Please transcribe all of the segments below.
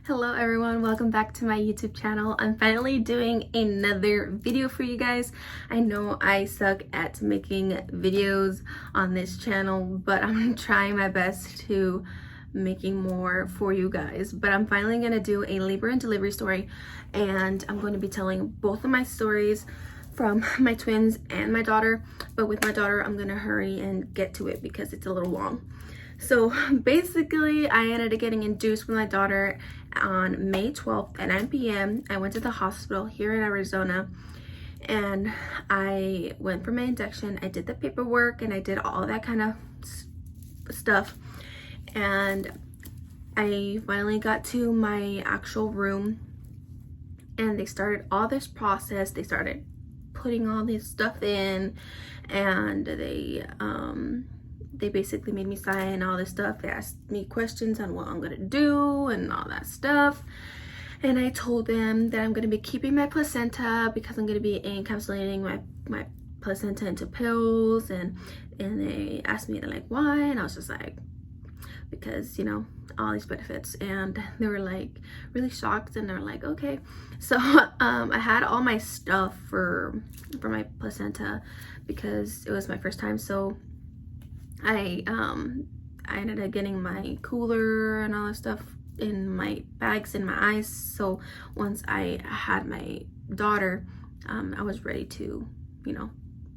Hello everyone, welcome back to my YouTube channel. I'm finally doing another video for you guys. I know I suck at making videos on this channel, but I'm trying my best to making more for you guys. But I'm finally gonna do a labor and delivery story, and I'm going to be telling both of my stories from my twins and my daughter. But with my daughter, I'm gonna hurry and get to it because it's a little long. So basically, I ended up getting induced with my daughter on May 12th at 9 p.m. I went to the hospital here in Arizona, and I went for my induction. I did the paperwork and I did all that kind of stuff, and I finally got to my actual room, and they started all this process. They started putting all this stuff in, and they basically made me sign all this stuff. They asked me questions on what I'm gonna do and all that stuff. And I told them that I'm gonna be keeping my placenta because I'm gonna be encapsulating my placenta into pills. And they asked me like why, and I was just like, because you know, all these benefits. And they were like really shocked, and they're like, okay. So I had all my stuff for my placenta because it was my first time. So I ended up getting my cooler and all that stuff in my bags in my eyes. So once I had my daughter, I was ready to, you know,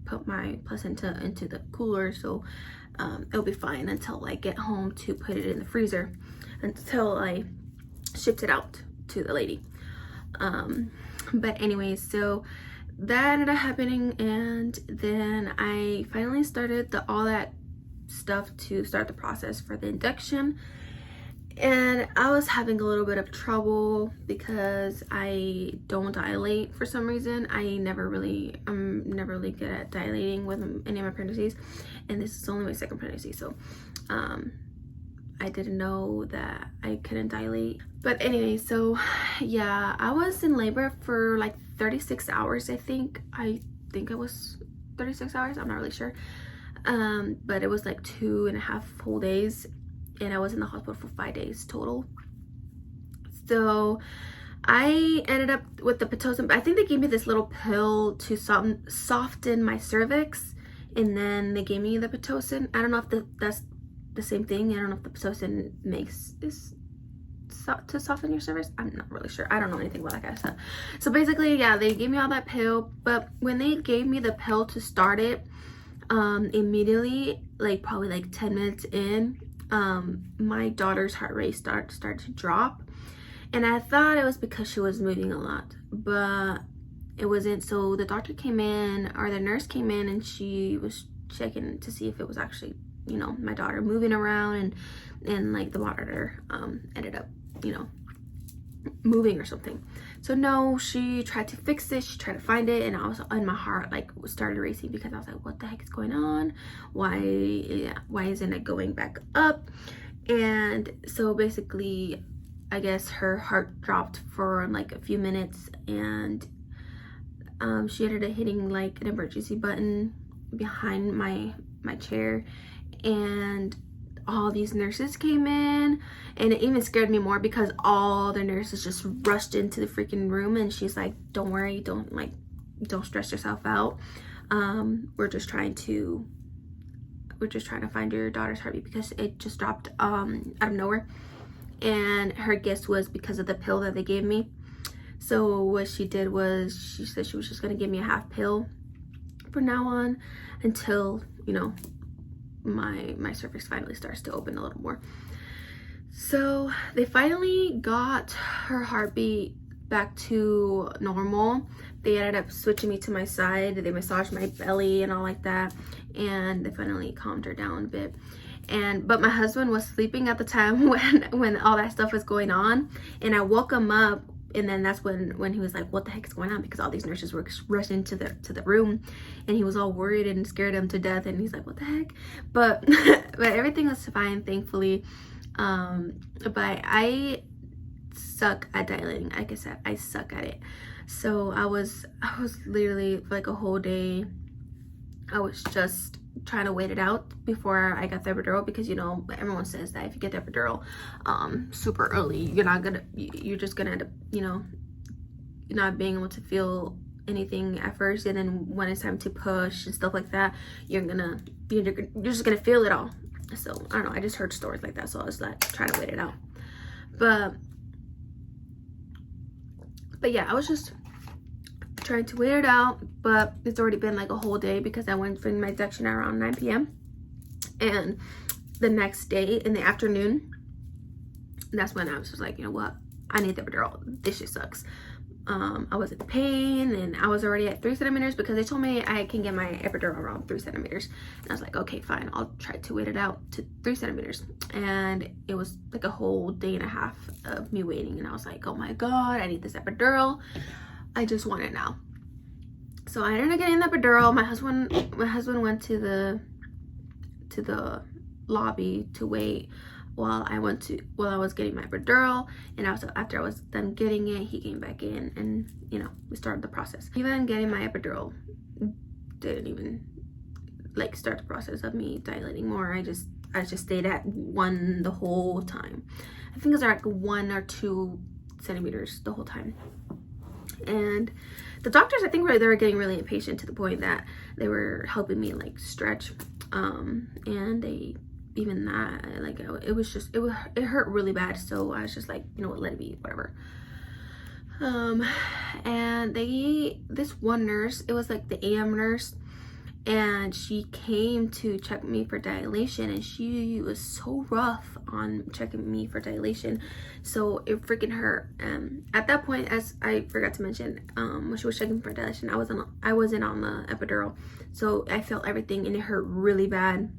put my placenta into the cooler. So it'll be fine until I get home to put it in the freezer until I shipped it out to the lady. But anyways, so that ended up happening, and then I finally started all that stuff to start the process for the induction. And I was having a little bit of trouble because I don't dilate for some reason. I'm never really good at dilating with any of my pregnancies, and this is only my second pregnancy, so I didn't know that I couldn't dilate. But anyway, so yeah, I was in labor for like 36 hours. I think it was 36 hours, I'm not really sure. But it was like 2.5 full days, and I was in the hospital for 5 days total. So I ended up with the Pitocin. I think they gave me this little pill to soften my cervix, and then they gave me the Pitocin. I don't know if that's the same thing. I don't know if the Pitocin makes this to soften your cervix. I'm not really sure. I don't know anything about that kind of stuff. So basically, yeah, they gave me all that pill, but when they gave me the pill to start it, immediately, like probably like 10 minutes in, my daughter's heart rate started to drop, and I thought it was because she was moving a lot, but it wasn't. So the doctor came in, or the nurse came in, and she was checking to see if it was actually, you know, my daughter moving around, and like the monitor ended up, you know, moving or something. So no, she tried to fix it, she tried to find it, and I was, in my heart like started racing because I was like, what the heck is going on? Why isn't it going back up? And so basically, I guess her heart dropped for like a few minutes, and she ended up hitting like an emergency button behind my chair, and all these nurses came in, and it even scared me more because all the nurses just rushed into the freaking room, and she's like, don't worry, don't stress yourself out. We're just trying to find your daughter's heartbeat because it just dropped out of nowhere. And her guess was because of the pill that they gave me. So what she did was she said she was just gonna give me a half pill from now on until, you know, my cervix finally starts to open a little more. So they finally got her heartbeat back to normal. They ended up switching me to my side. They massaged my belly and all like that, and they finally calmed her down a bit. But my husband was sleeping at the time when all that stuff was going on, and I woke him up. And then that's when he was like, what the heck is going on? Because all these nurses were rushing to the room, and he was all worried and scared him to death. And he's like, what the heck? But but everything was fine, thankfully. But I suck at dilating. Like I said, I suck at it. So I was literally like a whole day, I was just trying to wait it out before I got the epidural, because you know everyone says that if you get the epidural super early, you're just gonna end up, you know, not being able to feel anything at first, and then when it's time to push and stuff like that, you're just gonna feel it all. So I don't know, I just heard stories like that, so I was like trying to wait it out. But yeah, I was just trying to wait it out, but it's already been like a whole day because I went for my injection around 9 p.m. and the next day in the afternoon, that's when I was just like, you know what, I need the epidural. This shit sucks. I was in pain and I was already at 3 centimeters because they told me I can get my epidural around 3 centimeters. And I was like, okay, fine, I'll try to wait it out to 3 centimeters. And it was like a whole day and a half of me waiting. And I was like, oh my God, I need this epidural. I just want it now. So I ended up getting the epidural. My husband went to the lobby to wait while I was getting my epidural, and also after I was done getting it, he came back in and, you know, we started the process. Even getting my epidural didn't even like start the process of me dilating more. I just stayed at 1 the whole time. I think it was like 1 or 2 centimeters the whole time. And the doctors, I think they were getting really impatient to the point that they were helping me like stretch, and even that, like, it hurt really bad. So I was just like, you know what, let it be, whatever. And this one nurse, it was like the AM nurse, and she came to check me for dilation, and she was so rough on checking me for dilation, so it freaking hurt. At that point, as I forgot to mention, when she was checking for dilation, I wasn't on the epidural, so I felt everything and it hurt really bad.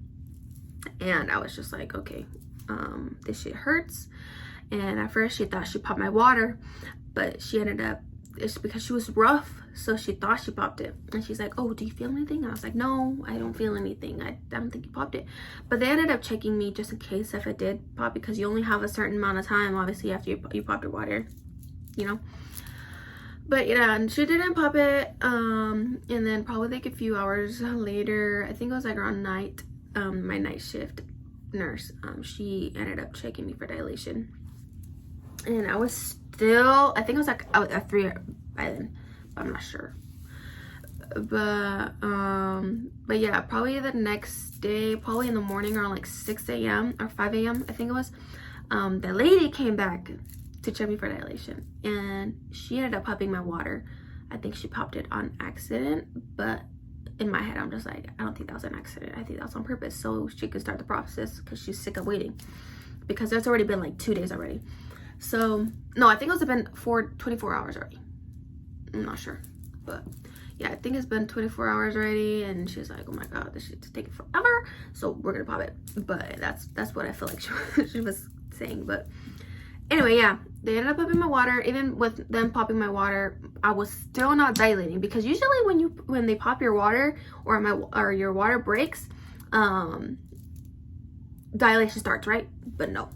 And I was just like, okay, this shit hurts. And at first she thought she popped my water, but she ended up, it's because she was rough, so she thought she popped it. And she's like, oh, do you feel anything? And I was like, no, I don't feel anything. I don't think you popped it. But they ended up checking me just in case if it did pop, because you only have a certain amount of time, obviously, after you pop your water, you know. But yeah, and she didn't pop it. And then probably like a few hours later, I think it was like around night, my night shift nurse, she ended up checking me for dilation, and I was still, I think I was like at 3 by then, but I'm not sure. But yeah, probably the next day, probably in the morning around like 6 a.m. or 5 a.m. I think it was, the lady came back to check me for dilation, and she ended up popping my water. I think she popped it on accident, but in my head, I'm just like, I don't think that was an accident. I think that was on purpose, so she could start the process, because she's sick of waiting, because there's already been like 2 days already. So no, I think it's been 24 hours already. I'm not sure, but yeah, I think it's been 24 hours already. And she's like, oh my God, this shit's taking forever, so we're gonna pop it. But that's what I feel like she was saying. But anyway, yeah, they ended up popping my water. Even with them popping my water, I was still not dilating, because usually when they pop your water, or your water breaks, dilation starts, right? But no,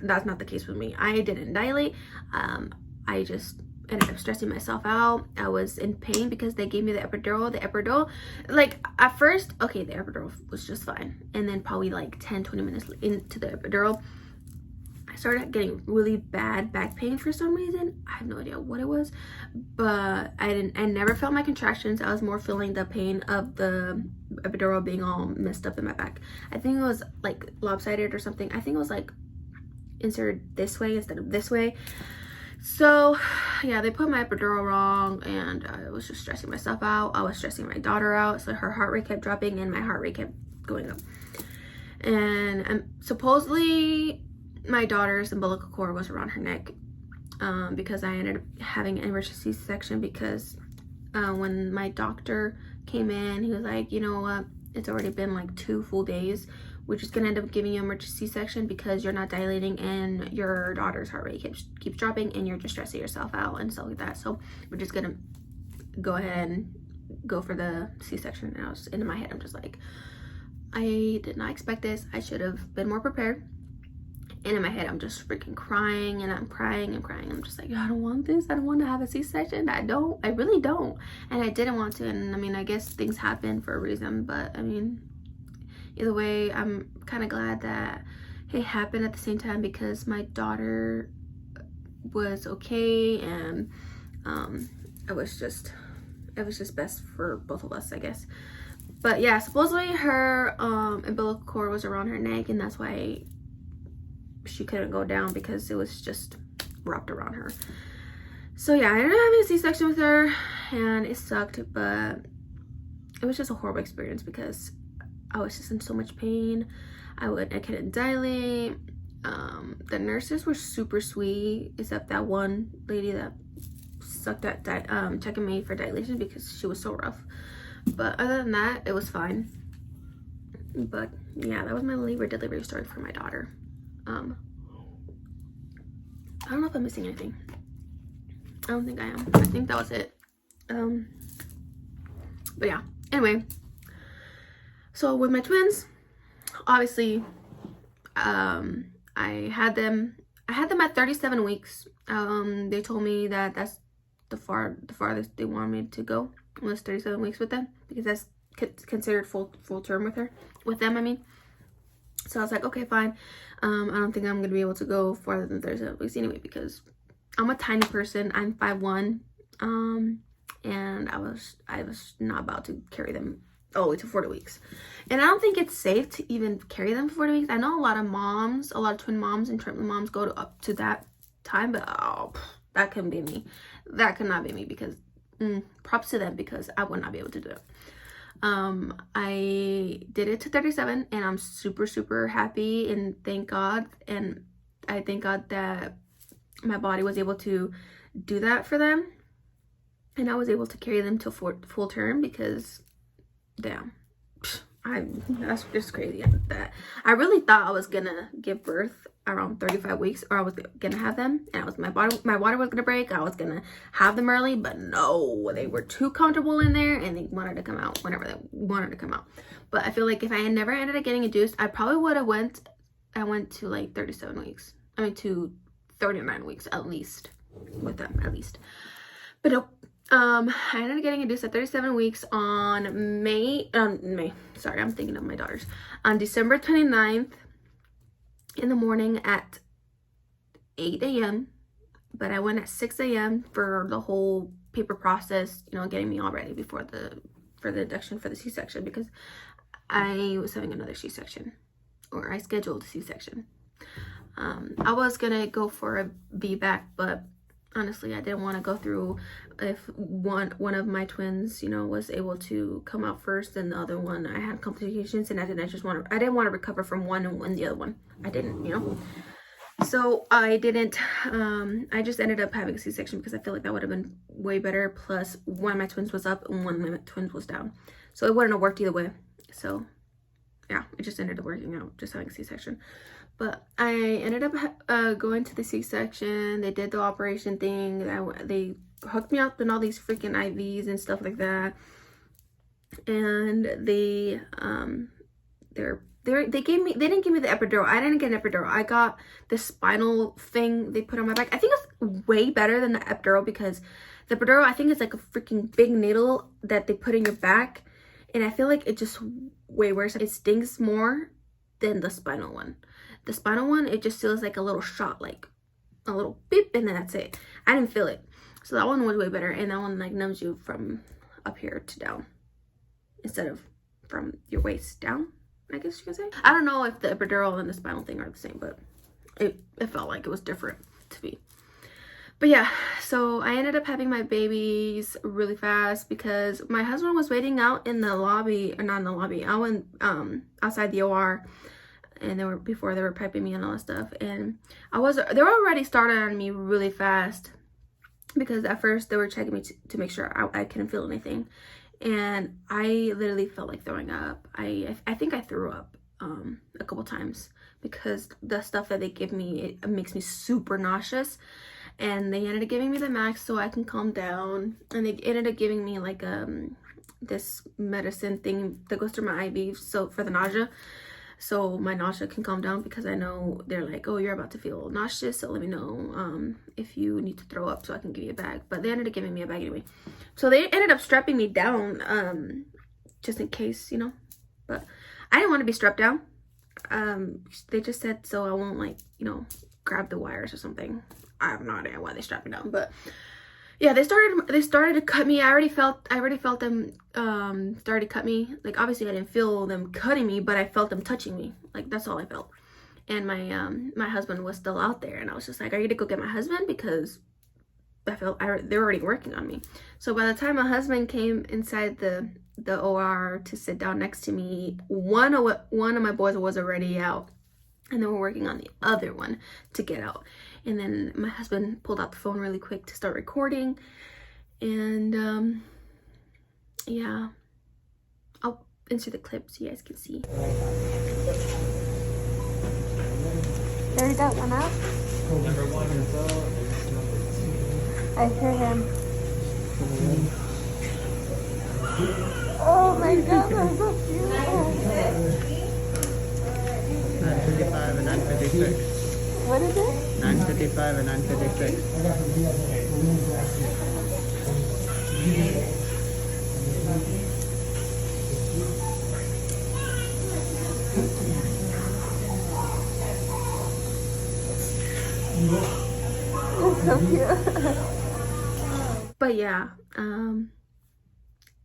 that's not the case with me. I didn't dilate. I just ended up stressing myself out. I was in pain because they gave me the epidural, like at first, okay, the epidural was just fine, and then probably like 10-20 minutes into the epidural, I started getting really bad back pain for some reason. I have no idea what it was, but I never felt my contractions. I was more feeling the pain of the epidural being all messed up in my back. I think it was like lopsided or something. I think it was like inserted this way instead of this way. So yeah, they put my epidural wrong, and I was just stressing myself out. I was stressing my daughter out, so her heart rate kept dropping and my heart rate kept going up. And supposedly my daughter's umbilical cord was around her neck, because I ended up having an emergency C-section, because when my doctor came in, he was like, you know what, it's already been like 2 full days. We're just gonna end up giving you an emergency C-section because you're not dilating and your daughter's heart rate keeps dropping, and you're just stressing yourself out and stuff like that. So we're just gonna go ahead and go for the C-section. And I was in my head, I'm just like, I did not expect this. I should have been more prepared. And in my head, I'm just freaking crying, and I'm crying and crying. I'm just like, I don't want this. I don't want to have a C-section. I really don't. And I didn't want to. And I mean, I guess things happen for a reason, but I mean, either way, I'm kind of glad that it happened at the same time, because my daughter was okay, and it was just best for both of us, I guess. But yeah, supposedly her umbilical cord was around her neck, and that's why she couldn't go down, because it was just wrapped around her. So yeah, I ended up having a C-section with her, and it sucked, but it was just a horrible experience because I was just in so much pain. I couldn't dilate. The nurses were super sweet, except that one lady that sucked at checking me for dilation, because she was so rough. But other than that, it was fine. But yeah, that was my labor delivery story for my daughter. I don't know if I'm missing anything. I don't think I am. I think that was it. But yeah, anyway, so with my twins, obviously, I had them at 37 weeks. They told me that that's the farthest they wanted me to go, was 37 weeks with them, because that's considered full term with them, I mean. So I was like, okay, fine. I don't think I'm gonna be able to go farther than 37 weeks anyway, because I'm a tiny person. I'm 5'1", and I was not about to carry them all the way to 40 weeks. And I don't think it's safe to even carry them for 40 weeks. I know a lot of twin moms and triplet moms go up to that time, but oh, that couldn't be me. That could not be me, because props to them, because I would not be able to do it. I did it to 37, and I'm super happy, and thank God. And I thank God that my body was able to do that for them, and I was able to carry them till full term, because damn, that's just crazy. That I really thought I was gonna give birth around 35 weeks, or I was gonna have them, and my water was gonna break. I was gonna have them early, but no, they were too comfortable in there, and they wanted to come out whenever they wanted to come out. But I feel like if I had never ended up getting induced, I probably would have I went to like 37 weeks. I mean, to 39 weeks at least with them, at least. But nope. I ended up getting induced at 37 weeks on May, sorry, I'm thinking of my daughters, on December 29th in the morning at 8 a.m. But I went at 6 a.m. for the whole paper process, you know, getting me all ready for the induction for the C-section, because I was having another C-section, or I scheduled a C-section. I was gonna go for a VBAC, but honestly, I didn't want to go through if one of my twins, you know, was able to come out first, and the other one, I had complications, and I didn't want to recover from one and win the other one. I didn't, you know. So I didn't. I just ended up having a C-section, because I feel like that would have been way better. Plus, one of my twins was up and one of my twins was down, so it wouldn't have worked either way. So yeah, it just ended up working out, just having a C-section. But I ended up going to the C-section. They did the operation thing. They hooked me up in all these freaking IVs and stuff like that. And they didn't give me the epidural. I didn't get an epidural. I got the spinal thing they put on my back. I think it's way better than the epidural, because the epidural, I think, is like a freaking big needle that they put in your back. And I feel like it just way worse. It stings more than the spinal one. The spinal one, it just feels like a little shot, like a little beep, and then that's it. I didn't feel it. So that one was way better, and that one like numbs you from up here to down, instead of from your waist down, I guess you could say. I don't know if the epidural and the spinal thing are the same, but it felt like it was different to me. But yeah, so I ended up having my babies really fast, because my husband was waiting out in the lobby, or not in the lobby, I went outside the OR, and they were piping me and all that stuff, and they were already started on me really fast, because at first they were checking me to make sure I couldn't feel anything, and I literally felt like throwing up. I think I threw up a couple times, because the stuff that they give me, it makes me super nauseous. And they ended up giving me the max so I can calm down, and they ended up giving me like this medicine thing that goes through my IV, so for the nausea, so my nausea can calm down, because I know they're like, oh, you're about to feel nauseous, so let me know if you need to throw up, so I can give you a bag. But they ended up giving me a bag anyway, so they ended up strapping me down just in case, you know. But I didn't want to be strapped down. They just said so I won't, like, you know, grab the wires or something. I have no idea why they strapped me down, but yeah, they started to cut me. I already felt them started to cut me. Like, obviously I didn't feel them cutting me, but I felt them touching me. Like, that's all I felt. And my husband was still out there, and I was just like, are you gonna go get my husband? Because I felt they're already working on me. So by the time my husband came inside the OR to sit down next to me, one of my boys was already out, and they were working on the other one to get out. And then my husband pulled out the phone really quick to start recording. And yeah, I'll insert the clip so you guys can see. There, that one up. Number 1 is up. I hear him. Oh my god, that's so beautiful. 955 and 956. What is it? 955 and 956. That's so cute. But yeah,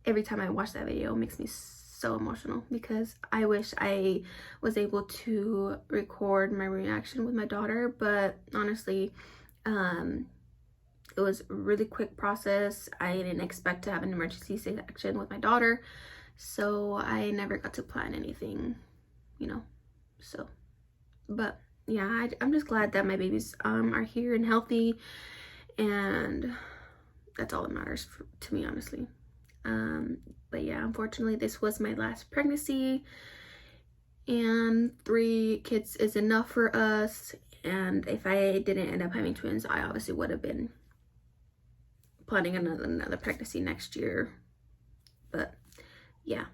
every time I watch that video, it makes me so emotional because I wish I was able to record my reaction with my daughter, but honestly, it was a really quick process. I didn't expect to have an emergency C-section with my daughter, so I never got to plan anything, you know. So, but yeah, I'm just glad that my babies are here and healthy, and that's all that matters to me, honestly. But yeah, unfortunately this was my last pregnancy, and 3 kids is enough for us. And if I didn't end up having twins, I obviously would have been planning another pregnancy next year. But yeah,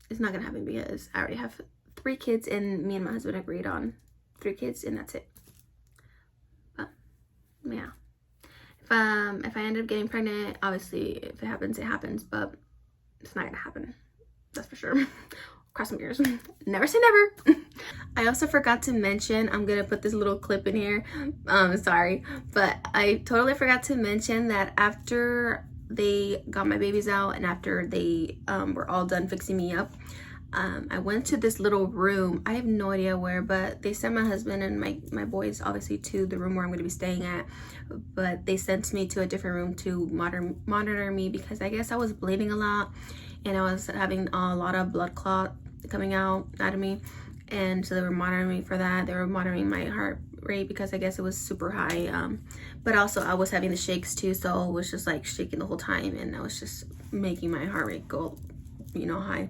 it's not gonna happen because I already have 3 kids, and me and my husband agreed on 3 kids, and that's it. But yeah, if I end up getting pregnant, obviously if it happens, it happens, but it's not gonna happen, that's for sure. Cross my ears. Never say never. I also forgot to mention, I'm gonna put this little clip in here, sorry, but I totally forgot to mention that after they got my babies out and after they were all done fixing me up, I went to this little room. I have no idea where, but they sent my husband and my boys obviously to the room where I'm going to be staying at, but they sent me to a different room to monitor me because I guess I was bleeding a lot and I was having a lot of blood clot coming out of me, and so they were monitoring me for that. They were monitoring my heart rate because I guess it was super high, but also I was having the shakes too, so it was just like shaking the whole time, and I was just making my heart rate go, you know, high.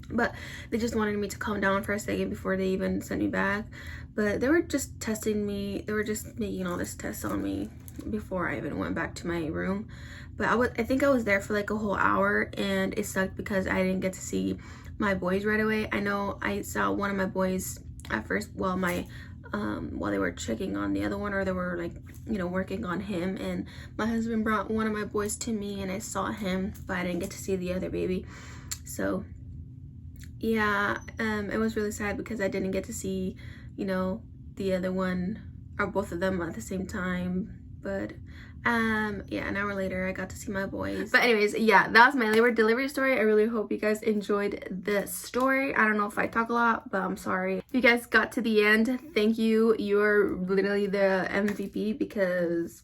But they just wanted me to calm down for a second before they even sent me back. But they were just testing me. They were just making all this tests on me before I even went back to my room. But I think I was there for like a whole hour, and it sucked because I didn't get to see my boys right away. I know I saw one of my boys at first while they were checking on the other one, or they were like, you know, working on him, and my husband brought one of my boys to me and I saw him, but I didn't get to see the other baby. So yeah, it was really sad because I didn't get to see, you know, the other one or both of them at the same time. But yeah, an hour later I got to see my boys. But anyways, yeah, that was my labor delivery story. I really hope you guys enjoyed the story. I don't know if I talk a lot, but I'm sorry. If you guys got to the end, thank you. You're literally the MVP because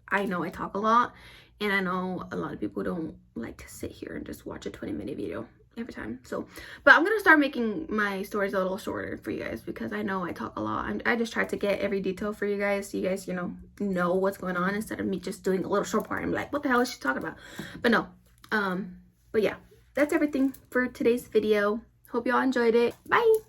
I know I talk a lot, and I know a lot of people don't like to sit here and just watch a 20-minute video every time. So, but I'm gonna start making my stories a little shorter for you guys because I know I talk a lot. I just try to get every detail for you guys so you guys, you know what's going on, instead of me just doing a little short part and be like, what the hell is she talking about? But no, but yeah, that's everything for today's video. Hope y'all enjoyed it. Bye.